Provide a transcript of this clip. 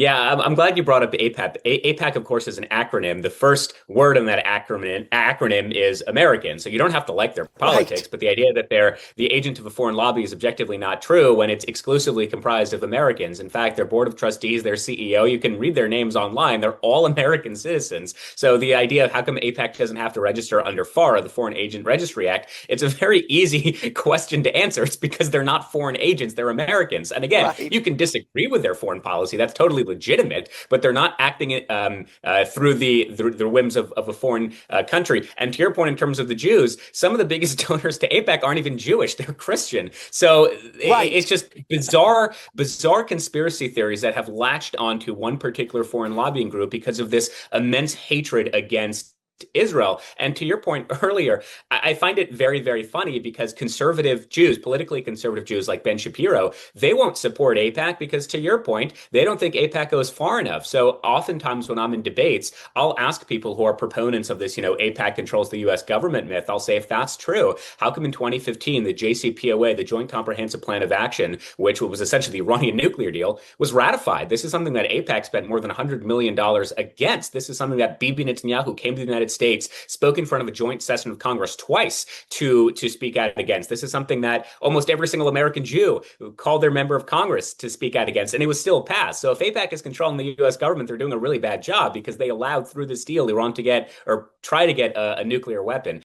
Yeah, I'm glad you brought up APAC. APAC, of course, is an acronym. The first word in that acronym is American. So you don't have to like their Right. politics, but the idea that they're the agent of a foreign lobby is objectively not true when it's exclusively comprised of Americans. In fact, their board of trustees, their CEO, you can read their names online. They're all American citizens. So the idea of how come APAC doesn't have to register under FARA, the Foreign Agent Registry Act, it's a very easy question to answer. It's because they're not foreign agents, they're Americans. And again, Right. you can disagree with their foreign policy. That's totally legitimate, but they're not acting it through the whims of a foreign country. And to your point, in terms of the Jews, some of the biggest donors to AIPAC aren't even Jewish; they're Christian. So it's Right. just bizarre conspiracy theories that have latched onto one particular foreign lobbying group because of this immense hatred against Israel. And to your point earlier, I find it very, very funny because conservative Jews, politically conservative Jews like Ben Shapiro, they won't support AIPAC because, to your point, they don't think AIPAC goes far enough. So oftentimes when I'm in debates, I'll ask people who are proponents of this, AIPAC controls the US government myth. I'll say, if that's true, how come in 2015, the JCPOA, the Joint Comprehensive Plan of Action, which was essentially the Iranian nuclear deal, was ratified? This is something that AIPAC spent more than $100 million against. This is something that Bibi Netanyahu came to the United States, spoke in front of a joint session of Congress twice to speak out against. This is something that almost every single American Jew called their member of Congress to speak out against, and it was still passed. So if AIPAC is controlling the U.S. government, they're doing a really bad job because they allowed through this deal Iran to get or try to get a nuclear weapon.